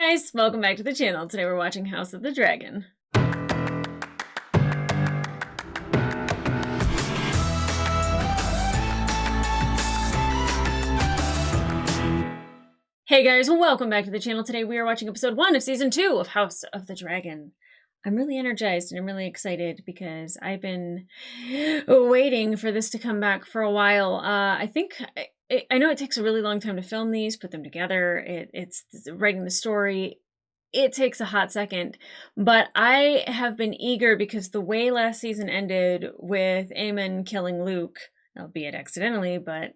guys, welcome back to the channel. Today we're watching House of the Dragon. Hey guys, welcome back to the channel. Today we are watching episode 1 of season 2 of House of the Dragon. I'm really energized and I'm really excited because I've been waiting for this to come back for a while. I know it takes a really long time to film these, put them together. It's writing the story. It takes a hot second, but I have been eager because the way last season ended with Aemon killing Luke, albeit accidentally, but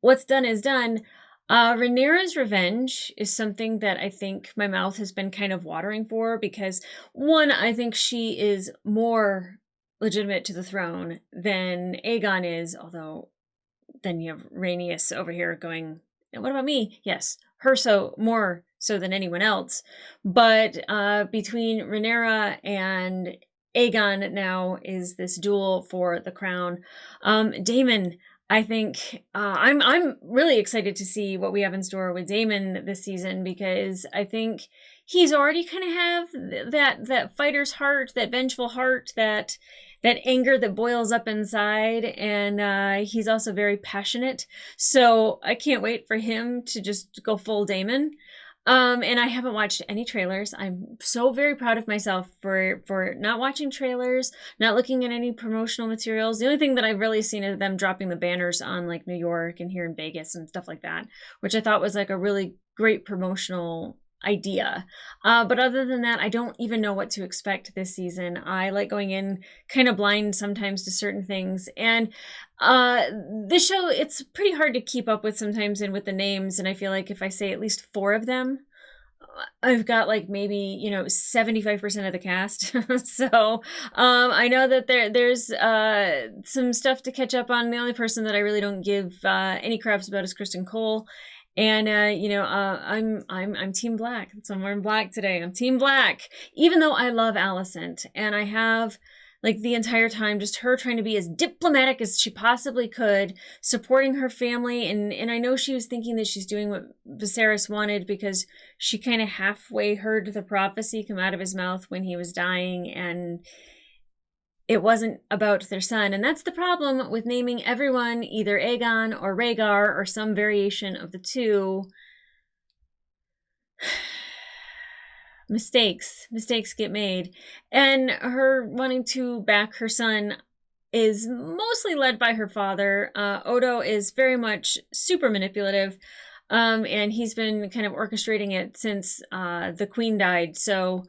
what's done is done. Rhaenyra's revenge is something that I think my mouth has been kind of watering for because, one, I think she is more legitimate to the throne than Aegon is, although then you have Rhaenys over here going, what about me? Yes, her so more so than anyone else. But between Rhaenyra and Aegon now is this duel for the crown. Daemon, I think I'm really excited to see what we have in store with Daemon this season because I think he's already kind of have that fighter's heart, that vengeful heart, that anger that boils up inside, and he's also very passionate. So I can't wait for him to just go full Daemon. And I haven't watched any trailers. I'm so very proud of myself for not watching trailers, not looking at any promotional materials. The only thing that I've really seen is them dropping the banners on like New York and here in Vegas and stuff like that, which I thought was like a really great promotional idea. But other than that, I don't even know what to expect this season. I like going in kind of blind sometimes to certain things. And this show, it's pretty hard to keep up with sometimes and with the names. And I feel like if I say at least 4 of them, I've got like maybe, 75% of the cast. So I know that there's some stuff to catch up on. The only person that I really don't give any craps about is Kristen Cole. And I'm Team Black. So I'm wearing black today. I'm Team Black, even though I love Alicent, and I have like the entire time just her trying to be as diplomatic as she possibly could, supporting her family, and I know she was thinking that she's doing what Viserys wanted because she kind of halfway heard the prophecy come out of his mouth when he was dying, and it wasn't about their son. And that's the problem with naming everyone either Aegon or Rhaegar or some variation of the two. Mistakes get made. And her wanting to back her son is mostly led by her father. Odo is very much super manipulative. And he's been kind of orchestrating it since the queen died. So,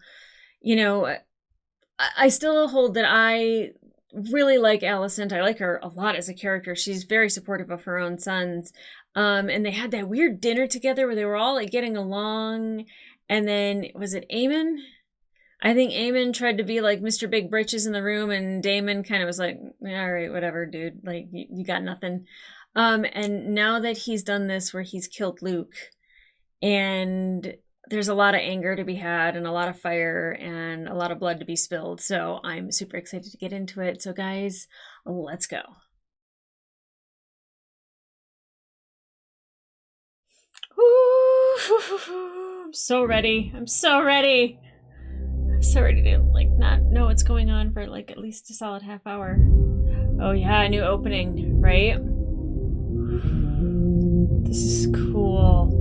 I still hold that I really like Alicent. I like her a lot as a character. She's very supportive of her own sons. And they had that weird dinner together where they were all like getting along. And then, was it Aemon? I think Aemon tried to be like Mr. Big Britches in the room, and Daemon kind of was like, all right, whatever, dude. Like, you got nothing. And now that he's done this where he's killed Luke, and there's a lot of anger to be had and a lot of fire and a lot of blood to be spilled. So I'm super excited to get into it. So guys, let's go. Ooh, I'm so ready. I'm so ready. I'm so ready to like not know what's going on for like at least a solid half hour. Oh yeah, a new opening, right? This is cool.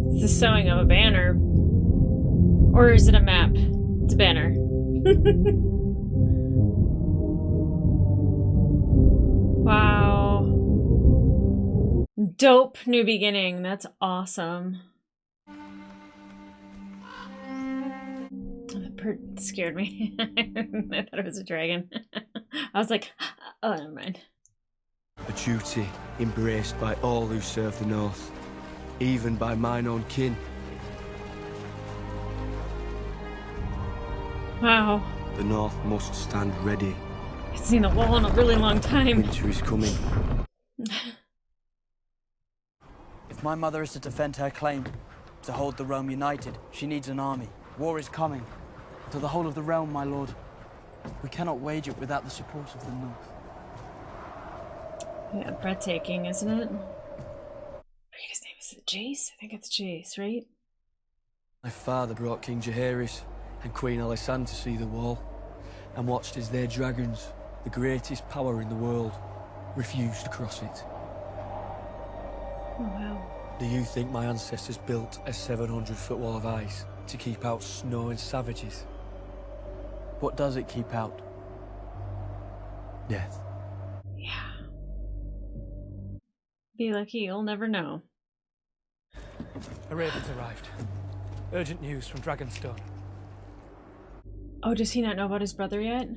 It's the sewing of a banner. Or is it a map? It's a banner. Wow. Dope new beginning. That's awesome. That bird scared me. I thought it was a dragon. I was like, oh, never mind. A duty embraced by all who serve the North, even by mine own kin. Wow. The North must stand ready. I've seen the wall in a really long time. Winter is coming. If my mother is to defend her claim, to hold the realm united, she needs an army. War is coming. To the whole of the realm, my lord. We cannot wage it without the support of the North. Yeah, breathtaking, isn't it? His name is Jace? I think it's Jace, right? My father brought King Jaehaerys and Queen Alysanne to see the wall, and watched as their dragons, the greatest power in the world, refused to cross it. Oh, wow. Do you think my ancestors built a 700-foot wall of ice to keep out snow and savages? What does it keep out? Death. Yeah. Be lucky, you'll never know. A raven's arrived. Urgent news from Dragonstone. Oh, does he not know about his brother yet?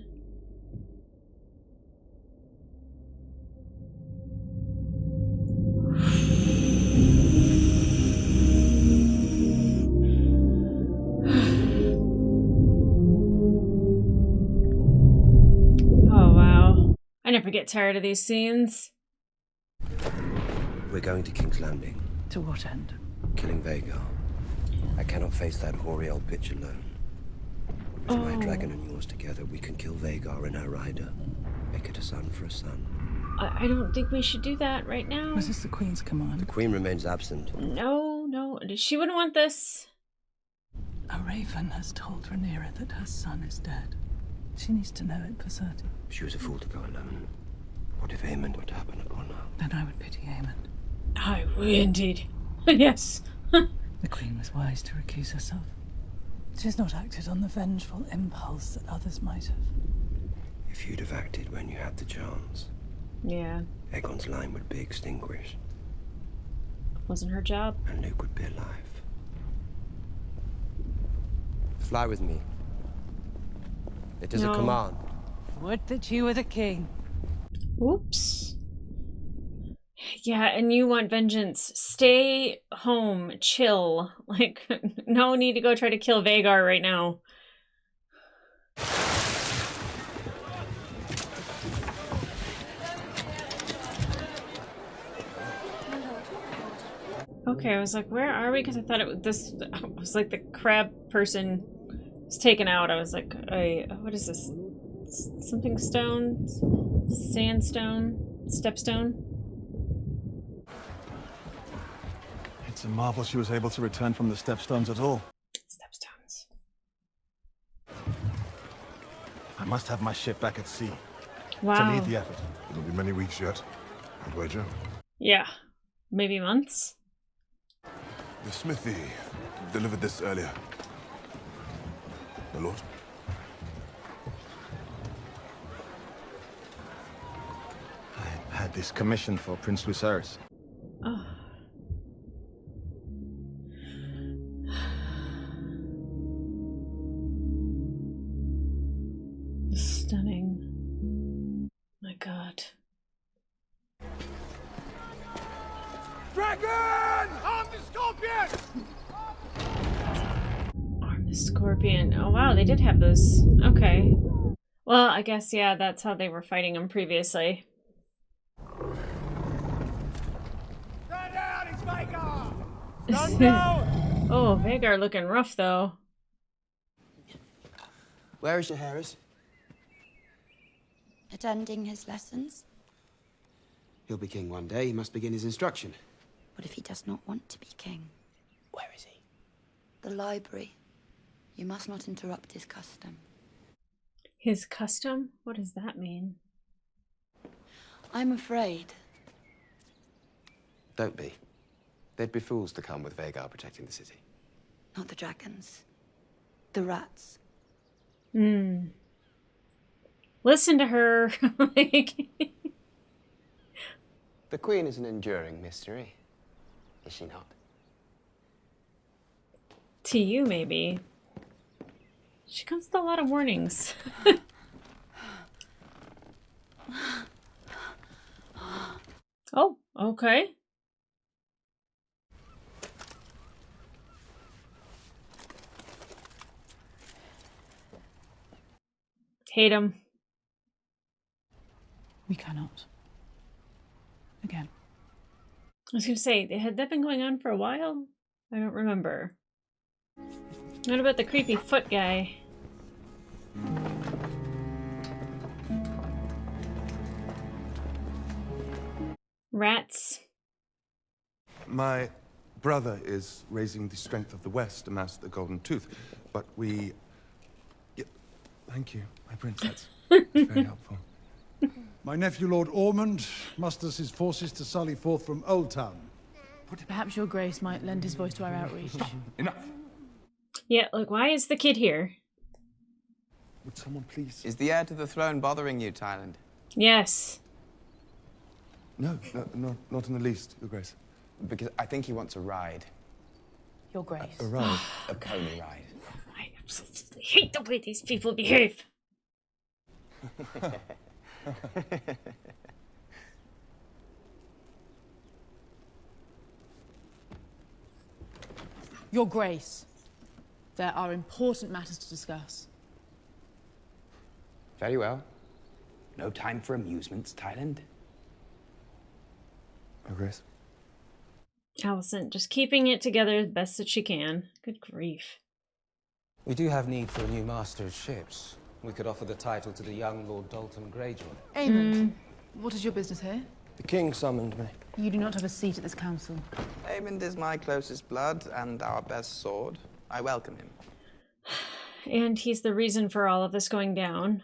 Oh, wow. I never get tired of these scenes. We're going to King's Landing, To what end? killing Vhagar. I cannot face that hoary old bitch alone. With my dragon and yours together, we can kill Vhagar and her rider. Make it a son for a son. I don't think we should do that right now. Was this the Queen's command? The Queen remains absent. No, no. She wouldn't want this. A raven has told Rhaenyra that her son is dead. She needs to know it for certain. She was a fool to go alone. What if Aemond were to happen upon her? Then I would pity Aemond. I would indeed. Yes. The Queen was wise to recuse herself. She's not acted on the vengeful impulse that others might have. If you'd have acted when you had the chance, Yeah. Aegon's line would be extinguished, Wasn't her job. and Luke would be alive. Fly with me. It is No. a command. Would that you were the king. Oops. Yeah, and you want vengeance. Stay home. Chill. Like, no need to go try to kill Vhagar right now. Okay, I was like, where are we? Because I thought it was like the crab person was taken out. I was like, what is this? Something stone? Sandstone? Stepstone? It's a marvel she was able to return from the Stepstones at all. Stepstones. I must have my ship back at sea to Wow. lead the effort. It'll be many weeks yet, I'd wager. Yeah. Maybe months? The smithy delivered this earlier. My lord? I had this commission for Prince Lucerys. Oh. Stunning. My God. Dragon! Arm the scorpion! Arm the Scorpion. Oh wow, they did have those. Okay. Well, I guess, yeah, that's how they were fighting him previously. Stand down, it's Vhagar! Stand down! Oh, Vhagar looking rough though. Where is Jaehaerys? Attending his lessons? He'll be king one day. He must begin his instruction. What if he does not want to be king? Where is he? The library. You must not interrupt his custom. His custom? What does that mean? I'm afraid. Don't be. They'd be fools to come with Vhagar protecting the city. Not the dragons. The rats. Hmm. Listen to her. Like, The Queen is an enduring mystery, is she not? to you, maybe. She comes with a lot of warnings. Oh, okay. Hate him. We cannot. Again. I was gonna say, had that been going on for a while? I don't remember. What about the creepy foot guy? Rats. My brother is raising the strength of the West to master the Golden Tooth. But we... Yeah, thank you, my prince. That's very helpful. My nephew, Lord Ormond, musters his forces to sally forth from Old Town. Perhaps your grace might lend his voice to our outreach. Enough. Yeah, like, why is the kid here? Would someone please... Is the heir to the throne bothering you, Thailand? Yes. No, not in the least, Your Grace. Because I think he wants a ride. Your grace. A ride? A pony ride. I absolutely hate the way these people behave. Your grace. There are important matters to discuss. Very well. No time for amusements, Thailand. Your Grace. Alicent just keeping it together the best that she can. Good grief. We do have need for a new master of ships. We could offer the title to the young Lord Dalton Greyjoy. Aemond, what is your business here? The king summoned me. You do not have a seat at this council. Aemond is my closest blood and our best sword. I welcome him. And he's the reason for all of this going down.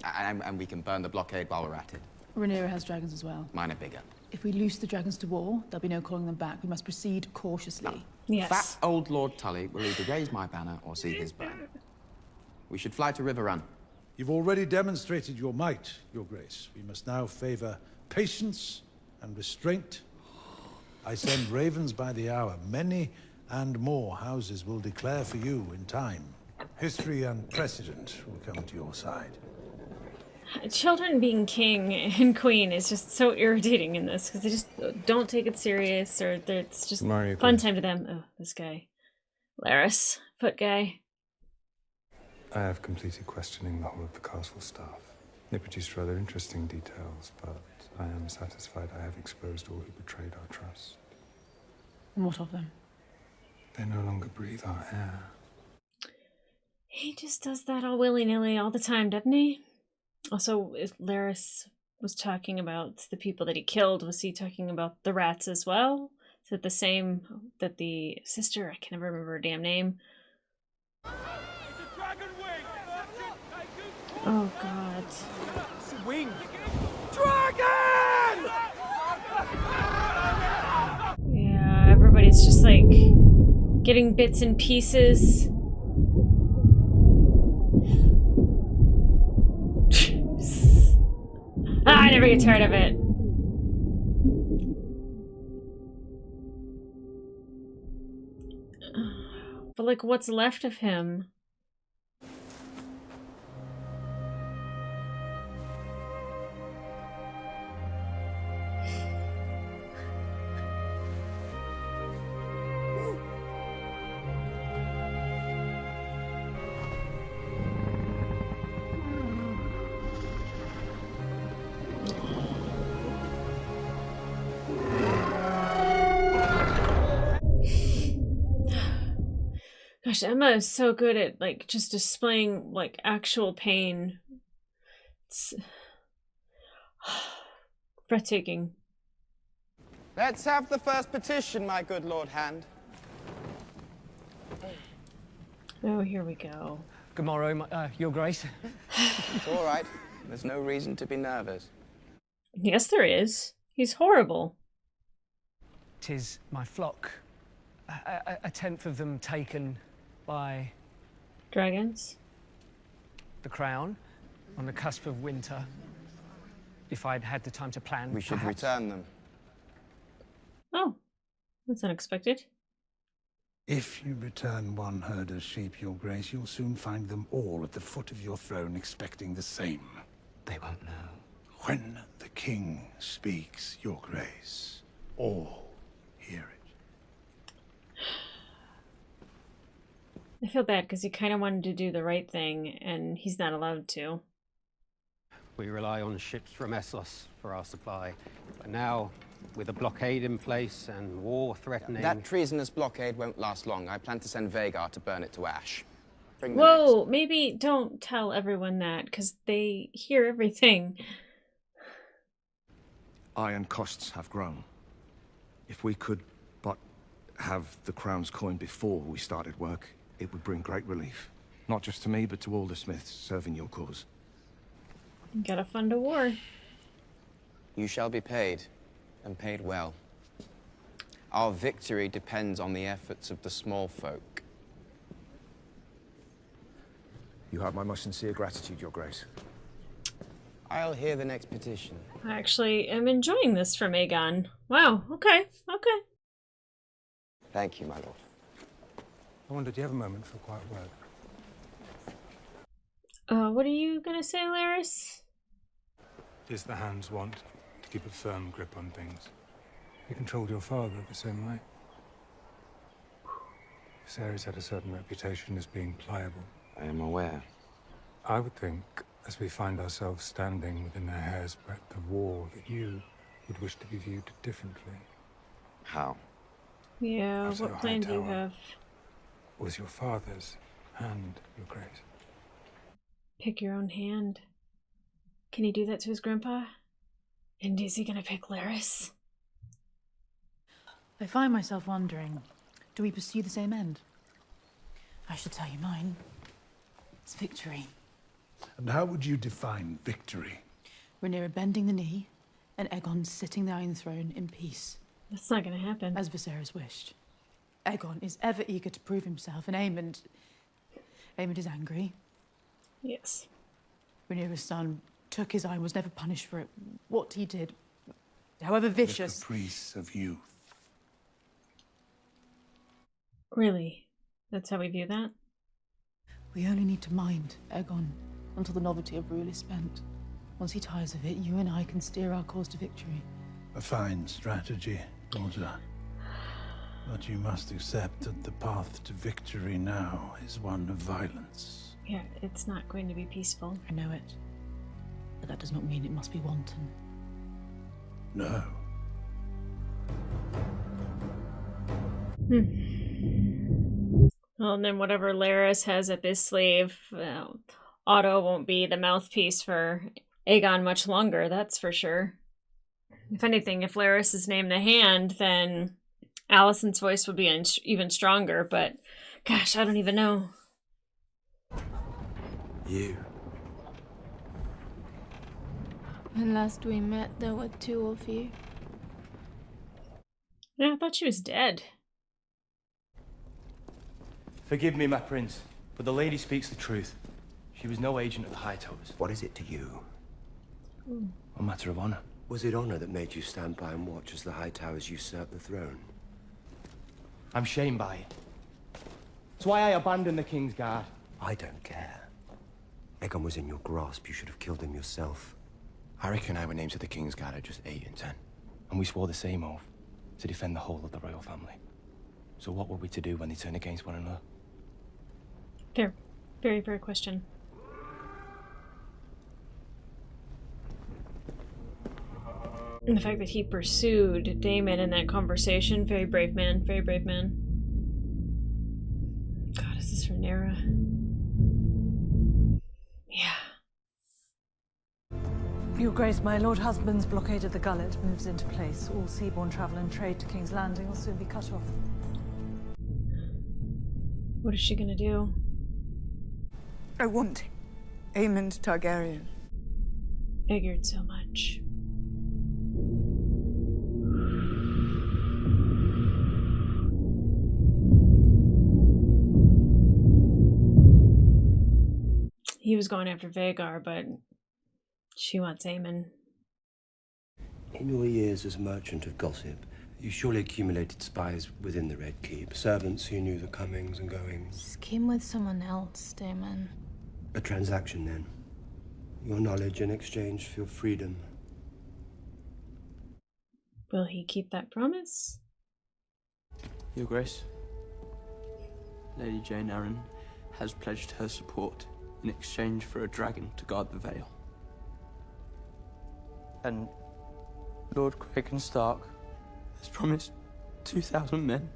And we can burn the blockade while we're at it. Rhaenyra has dragons as well. Mine are bigger. If we loose the dragons to war, there'll be no calling them back. We must proceed cautiously. Yes. Fat old Lord Tully will either raise my banner or see his burn. We should fly to River Run. You've already demonstrated your might, Your Grace. We must now favor patience and restraint. I send ravens by the hour. Many and more houses will declare for you in time. History and precedent will come to your side. Children being king and queen is just so irritating in this, because they just don't take it serious, or it's just fun time to them. Oh, this guy. Laris, foot guy. I have completed questioning the whole of the castle staff. They produced rather interesting details, but I am satisfied I have exposed all who betrayed our trust. And what of them? They no longer breathe our air. He just does that all willy-nilly all the time, doesn't he? Also, if Laris was talking about the people that he killed, was he talking about the rats as well? Is it the same that the sister, I can never remember her damn name. Oh god. Wing! Dragon! Yeah, everybody's just like getting bits and pieces. I never get tired of it. But like, what's left of him? Gosh, Emma is so good at like just displaying like actual pain. It's breathtaking. Let's have the first petition, my good Lord Hand. Oh, here we go. Good morrow, Your Grace. It's all right. There's no reason to be nervous. Yes, there is. He's horrible. 'Tis my flock. A tenth of them taken by... dragons? The crown, on the cusp of winter. If I'd had the time to plan, we should perhaps. return them. Oh, that's unexpected. If you return one herd of sheep, Your Grace, you'll soon find them all at the foot of your throne expecting the same. They won't know. When the king speaks, Your Grace, all hear it. I feel bad because he kind of wanted to do the right thing, and he's not allowed to. We rely on ships from Essos for our supply. But now, with a blockade in place and war threatening... That treasonous blockade won't last long. I plan to send Vhagar to burn it to ash. Bring the Whoa, maybe don't tell everyone that, because they hear everything. Iron costs have grown. If we could but have the crown's coin before we started work, it would bring great relief. Not just to me, but to all the Smiths serving your cause. You gotta fund a war. You shall be paid, and paid well. Our victory depends on the efforts of the small folk. You have my most sincere gratitude, Your Grace. I'll hear the next petition. I actually am enjoying this from Aegon. Wow, okay, okay. Thank you, my lord. I wonder, do you have a moment for a quiet word? What are you gonna say, Laris? It is the Hand's want to keep a firm grip on things. You controlled your father the same way. Viserys had a certain reputation as being pliable. I am aware. I would think, as we find ourselves standing within a hair's breadth of war, that you would wish to be viewed differently. How? Yeah, After what your plan do you Hightower have? Was your father's hand, Your Grace? Pick your own hand. Can he do that to his grandpa? And is he gonna pick Laris? I find myself wondering, do we pursue the same end? I should tell you mine. It's victory. And how would you define victory? Rhaenyra bending the knee, and Aegon sitting the Iron Throne in peace. That's not gonna happen. As Viserys wished. Aegon is ever eager to prove himself, and Aemond is angry. Yes. Rhaenyra's son took his eye and was never punished for it. What he did, however vicious... The caprice of youth. Really? That's how we view that? We only need to mind Aegon until the novelty of rule is spent. Once he tires of it, you and I can steer our course to victory. A fine strategy, daughter. But you must accept that the path to victory now is one of violence. Yeah, it's not going to be peaceful. I know it. But that does not mean it must be wanton. No. Well, and then whatever Laris has up his sleeve, Otto won't be the mouthpiece for Aegon much longer, that's for sure. If anything, if Laris is named the Hand, then Alicent's voice would be even stronger, but gosh, I don't even know. You. When last we met, there were two of you. Yeah, I thought she was dead. Forgive me, my prince, but the lady speaks the truth. She was no agent of the Hightowers. What is it to you? A matter of honor. Was it honor that made you stand by and watch as the Hightowers usurped the throne? I'm shamed by it. It's why I abandoned the King's Guard. I don't care. Aegon was in your grasp. You should have killed him yourself. I reckon our names of the King's Guard are just 8 and 10. And we swore the same oath, to defend the whole of the royal family. So what were we to do when they turn against one another? Fair. Very fair question. And the fact that he pursued Daemon in that conversation, very brave man, very brave man. God, is this Rhaenyra? Yeah. Your Grace, my Lord Husband's blockade of the gullet moves into place. All seaborne travel and trade to King's Landing will soon be cut off. What is she gonna do? I want Aemond Targaryen. Figured so much. He was going after Vhagar, but she wants Aemon. In your years as merchant of gossip, you surely accumulated spies within the Red Keep, servants who knew the comings and goings. Scheme with someone else, Daemon. A transaction, then. Your knowledge in exchange for your freedom. Will he keep that promise? Your Grace, Lady Jane Arryn has pledged her support in exchange for a dragon to guard the Vale. And Lord Cragen Stark has promised 2,000 men.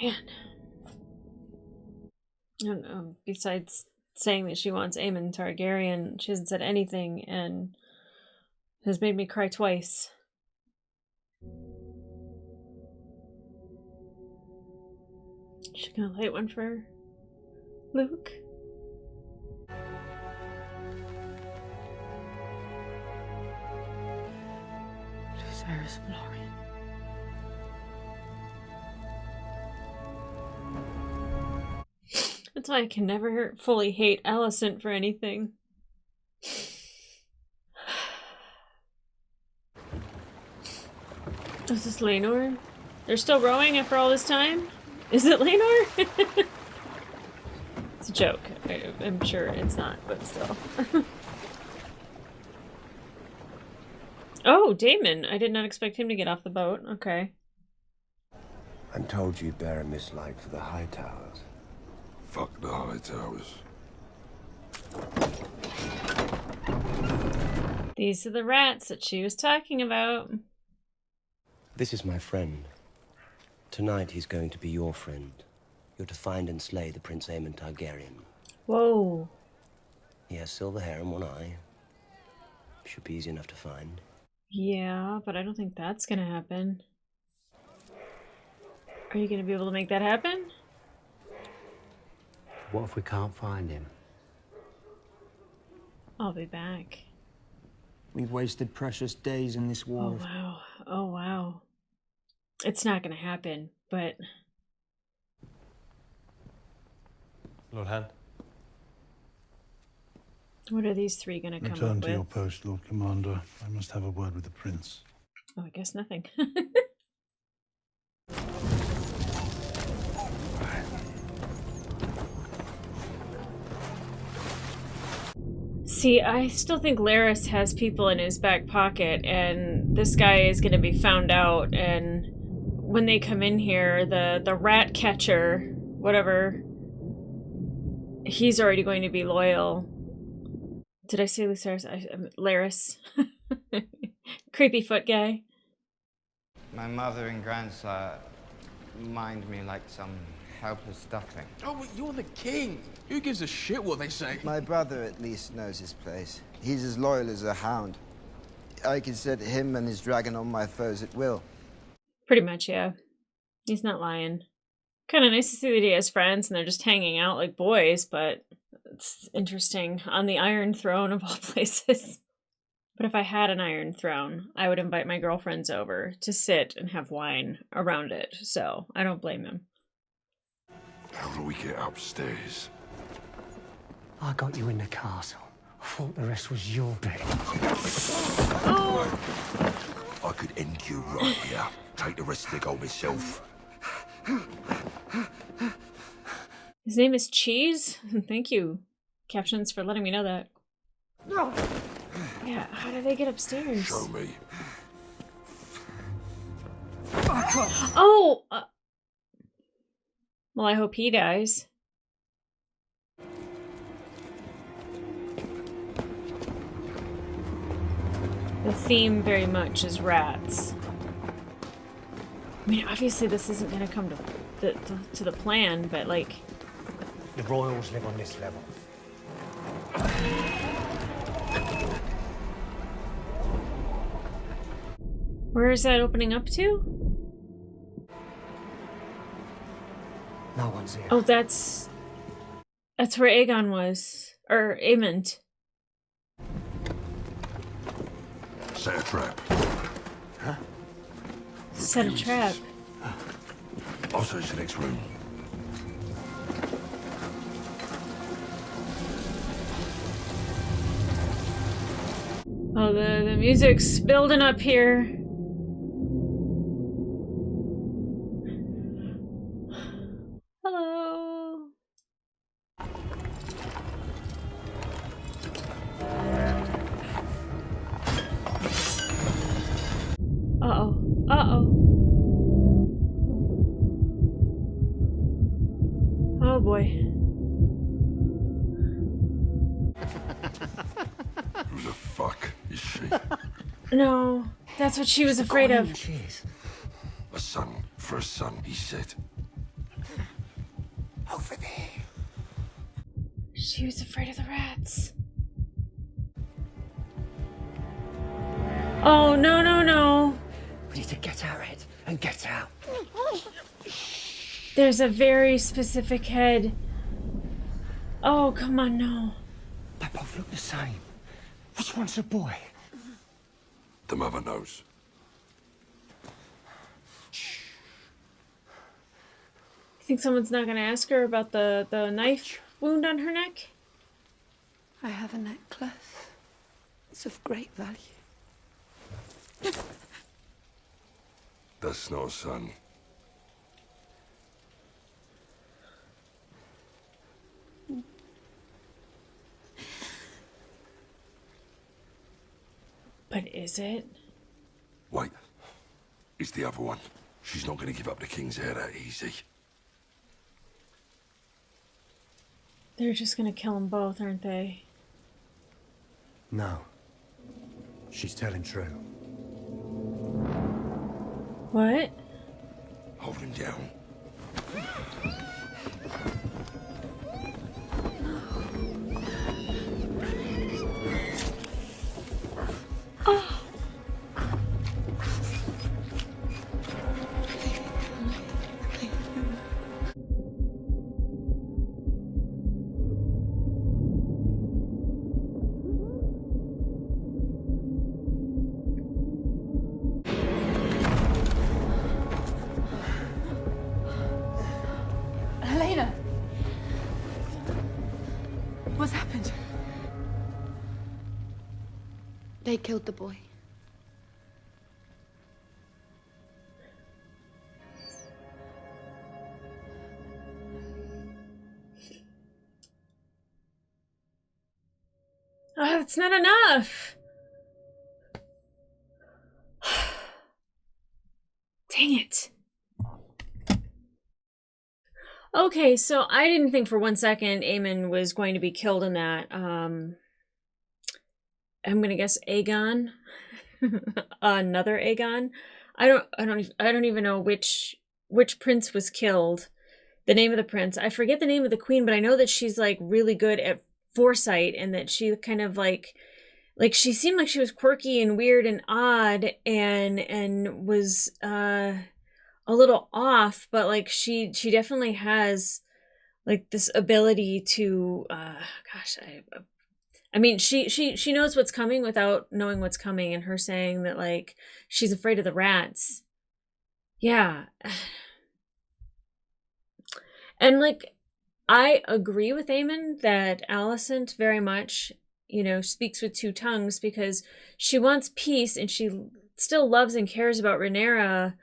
Man. I don't know. Besides saying that she wants Aemon Targaryen, she hasn't said anything and has made me cry twice. She gonna light one for Luke? Lucerys Valorian. That's why I can never fully hate Alicent for anything. Is this Laenor? They're still rowing after all this time? Is it Laenor? It's a joke. I'm sure it's not, but still. Oh, Daemon. I did not expect him to get off the boat. Okay. I'm told you bear a mislike for the High Towers. Fuck the High Towers. These are the rats that she was talking about. This is my friend. Tonight he's going to be your friend. You're to find and slay the Prince Aemon Targaryen. Whoa. He has silver hair and one eye. Should be easy enough to find. Yeah, but I don't think that's gonna happen. Are you gonna be able to make that happen? What if we can't find him? I'll be back. We've wasted precious days in this war. Oh wow. Oh wow. It's not gonna happen, but... Lord Han. What are these three gonna come Return up to your with? post, Lord Commander. I must have a word with the prince. Oh, I guess nothing. See, I still think Larys has people in his back pocket, and this guy is going to be found out, and when they come in here, the rat catcher, whatever, he's already going to be loyal. Did I say Larys? Creepy foot guy. My mother and grandsire mind me like some helpless duckling. Oh, but you're the king. Who gives a shit what they say? My brother at least knows his place. He's as loyal as a hound. I can set him and his dragon on my foes at will. Pretty much, yeah. He's not lying. Kind of nice to see that he has friends and they're just hanging out like boys, but it's interesting. On the Iron Throne of all places. But if I had an Iron Throne, I would invite my girlfriends over to sit and have wine around it, so I don't blame him. How do we get upstairs? I got you in the castle. I thought the rest was your bit. I could end you right here. Take the rest of the gold myself. His name is Cheese? Thank you, Captions, for letting me know that. Yeah, how do they get upstairs? Show me. Oh! Well, I hope he dies. The theme very much is rats. I mean, obviously this isn't going to come to the plan, but like... The royals live on this level. Where is that opening up to? No one's here. Oh, that's where Aegon was. Or Aemond. Set a trap. Huh? Set a trap. I'll search the next room. Oh, the music's building up here. Hello. Uh-oh. Uh-oh. Oh boy. Who the fuck is she? No, that's what she was afraid of. A son for a son, he said. over there. She was afraid of the rats. Oh, no, no, no. We need to get our head and get out. There's a very specific head. Oh, come on, no. They both look the same. Which one's a boy? The mother knows. You think someone's not going to ask her about the knife wound on her neck? I have a necklace. It's of great value. That's not a son. But is it? Wait. It's the other one. She's not going to give up the king's heir that easy. They're just going to kill them both, aren't they? No. She's telling true. What? Hold him down. Oh. Helena! What's happened? They killed the boy. Oh, that's not enough. Dang it. Okay, so I didn't think for 1 second Aemon was going to be killed in that. I'm gonna guess Aegon. Another Aegon. I don't even know which prince was killed. The name of the prince. I forget the name of the queen, but I know that she's like really good at foresight, and that she kind of like she seemed like she was quirky and weird and odd and was a little off, but like she definitely has like this ability to gosh, I mean she knows what's coming without knowing what's coming, and her saying that like she's afraid of the rats. Yeah. And like I agree with Aemon that Alicent very much, you know, speaks with two tongues, because she wants peace and she still loves and cares about Rhaenyra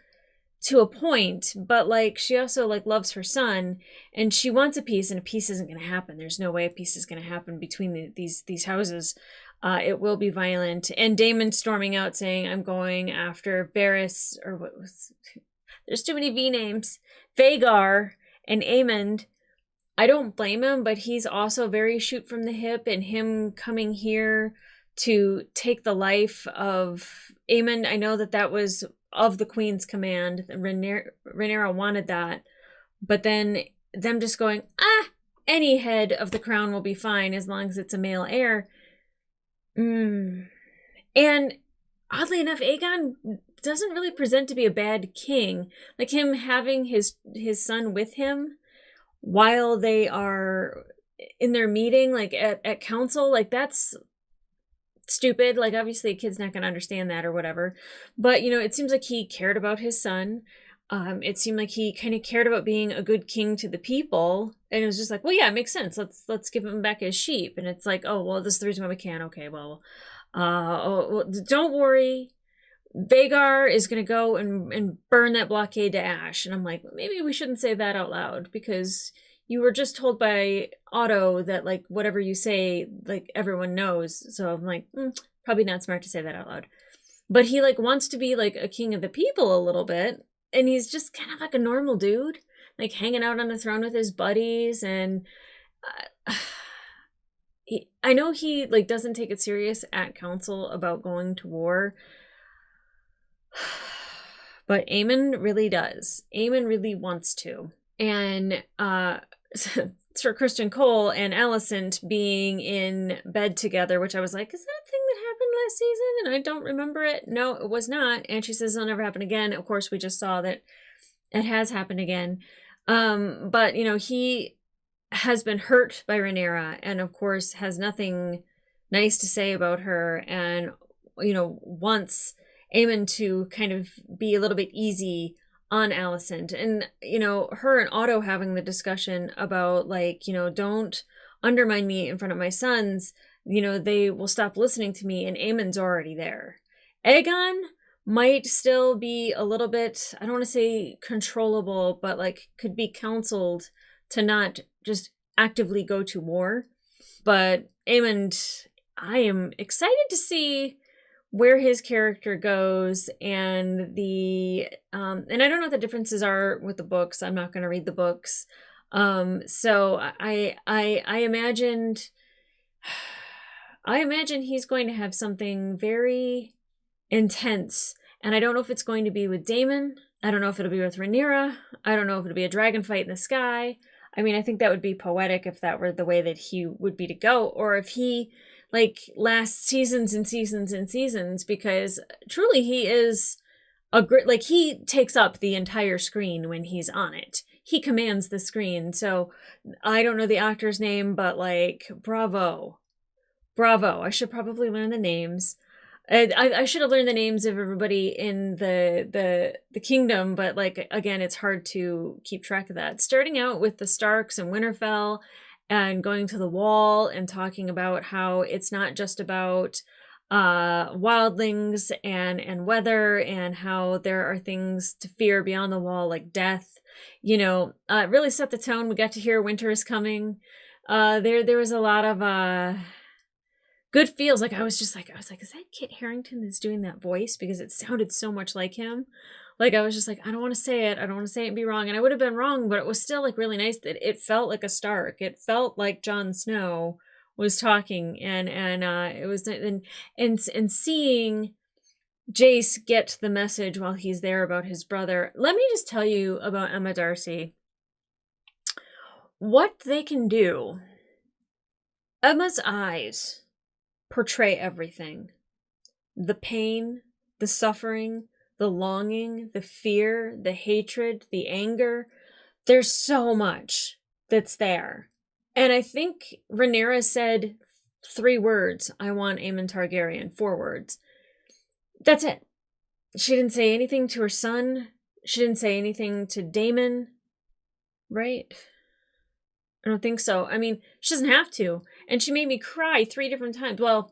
to a point, but like she also like loves her son, and she wants a peace, and a peace isn't going to happen. There's no way a peace is going to happen between these houses. It will be violent. And Daemon storming out saying, "I'm going after Varys," or what was? There's too many V names. Vhagar and Aemond. I don't blame him, but he's also very shoot from the hip, and him coming here to take the life of Aemond. I know that was of the Queen's command. Rhaenyra wanted that, but then them just going, any head of the crown will be fine as long as it's a male heir. And oddly enough, Aegon doesn't really present to be a bad king. Like him having his son with him while they are in their meeting, like at council, like that's stupid. Like obviously a kid's not going to understand that or whatever, but you know, it seems like he cared about his son. It seemed like he kind of cared about being a good king to the people, and it was just like, well, yeah, it makes sense. Let's give him back his sheep. And it's like, oh well, this is the reason why we can. Okay, well, don't worry. Vhagar is going to go and burn that blockade to ash. And I'm like, maybe we shouldn't say that out loud, because you were just told by Otto that like whatever you say, like everyone knows. So I'm like, probably not smart to say that out loud. But he like wants to be like a king of the people a little bit. And he's just kind of like a normal dude, like hanging out on the throne with his buddies. And I know he like doesn't take it serious at council about going to war. But Aemon really does. Aemon really wants to. And Sir Christian Cole and Alicent being in bed together, which I was like, is that a thing that happened last season? And I don't remember it. No, it was not. And she says it'll never happen again. Of course, we just saw that it has happened again. But, you know, he has been hurt by Rhaenyra and, of course, has nothing nice to say about her, and, you know, wants Aemon to kind of be a little bit easy on Alicent. And, you know, her and Otto having the discussion about, like, you know, don't undermine me in front of my sons, you know, they will stop listening to me, and Aemon's already there. Aegon might still be a little bit, I don't want to say controllable, but like could be counseled to not just actively go to war. But Aemon, I am excited to see where his character goes, and the and I don't know what the differences are with the books. I'm not going to read the books. So I imagined he's going to have something very intense, and I don't know if it's going to be with Daemon. I don't know if it'll be with Rhaenyra. I don't know if it'll be a dragon fight in the sky. I mean, I think that would be poetic if that were the way that he would be to go, or if he like lasts seasons and seasons and seasons, because truly he is a great, like, he takes up the entire screen when he's on it. He commands the screen. So I don't know the actor's name, but like, bravo. I should probably learn the names. I should have learned the names of everybody in the kingdom, but like, again, it's hard to keep track of that. Starting out with the Starks and Winterfell and going to the Wall and talking about how it's not just about wildlings and weather, and how there are things to fear beyond the Wall, like death. You know, it really set the tone. We got to hear winter is coming. There was a lot of good feels. Like I was like, is that Kit Harington that's doing that voice? Because it sounded so much like him. Like I was just like, I don't want to say it. I don't want to say it and be wrong. And I would have been wrong, but it was still like really nice that it felt like a Stark. It felt like Jon Snow was talking, and it was, and seeing Jace get the message while he's there about his brother. Let me just tell you about Emma Darcy. What they can do. Emma's eyes portray everything. The pain, the suffering, the longing, the fear, the hatred, the anger. There's so much that's there. And I think Rhaenyra said 3 words. I want Aemon Targaryen. 4 words. That's it. She didn't say anything to her son. She didn't say anything to Daemon. Right? I don't think so. I mean, she doesn't have to. And she made me cry 3 different times. Well,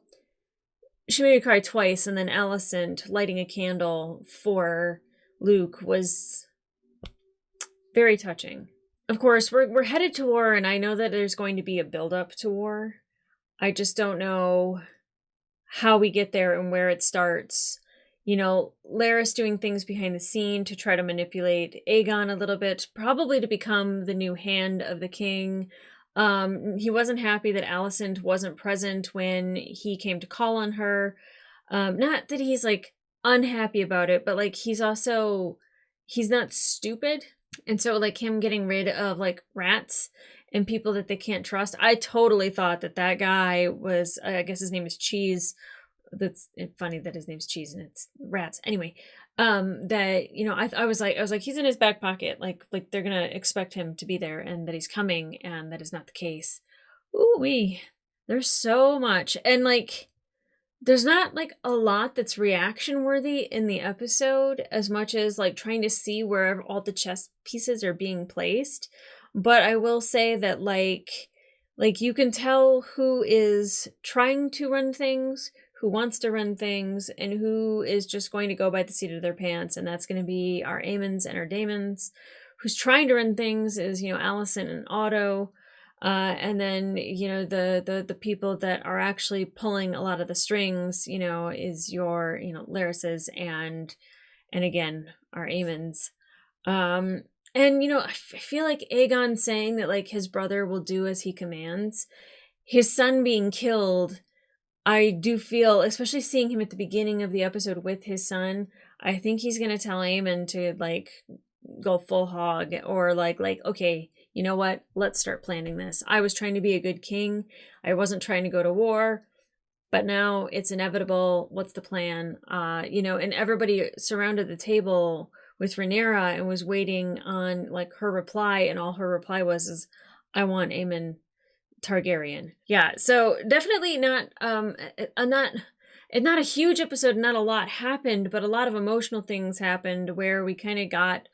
she made me cry twice, and then Alicent lighting a candle for Luke was very touching. Of course, we're headed to war, and I know that there's going to be a build-up to war. I just don't know how we get there and where it starts. You know, Larys doing things behind the scene to try to manipulate Aegon a little bit, probably to become the new hand of the king. He wasn't happy that Alicent wasn't present when he came to call on her. Not that he's like unhappy about it, but like he's not stupid. And so like him getting rid of like rats and people that they can't trust. I totally thought that guy was, I guess his name is Cheese. That's funny that his name's Cheese and it's rats. Anyway, that, you know, I was like, he's in his back pocket. Like they're going to expect him to be there, and that he's coming, and that is not the case. Ooh-wee. There's so much. And like, there's not like a lot that's reaction worthy in the episode, as much as like trying to see where all the chess pieces are being placed. But I will say that like you can tell who is trying to run things, who wants to run things, and who is just going to go by the seat of their pants. And that's going to be our Aemons and our Daemons. Who's trying to run things is, you know, Alicent and Otto. And then, you know, the people that are actually pulling a lot of the strings, you know, is your, you know, Larys's and again, our Aemons. And, you know, I feel like Aegon saying that like his brother will do as he commands, his son being killed, I do feel, especially seeing him at the beginning of the episode with his son, I think he's going to tell Aemon to like go full hog, or like, okay, you know what? Let's start planning this. I was trying to be a good king. I wasn't trying to go to war, but now it's inevitable. What's the plan? You know, and everybody surrounded the table with Rhaenyra and was waiting on like her reply, and all her reply was is, I want Aemon Targaryen. Yeah, so definitely not not a huge episode, not a lot happened, but a lot of emotional things happened where we kind of got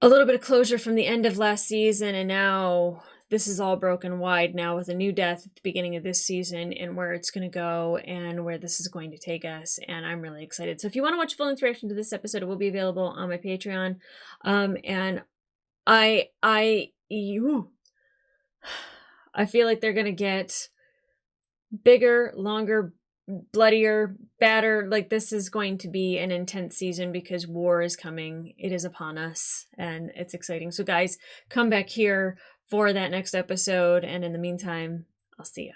a little bit of closure from the end of last season, and now this is all broken wide now with a new death at the beginning of this season, and where it's going to go and where this is going to take us, and I'm really excited. So if you want to watch full length reaction to this episode, it will be available on my Patreon. And I feel like they're going to get bigger, longer, bloodier, badder. Like, this is going to be an intense season because war is coming. It is upon us, and it's exciting. So guys, come back here for that next episode, and in the meantime, I'll see ya.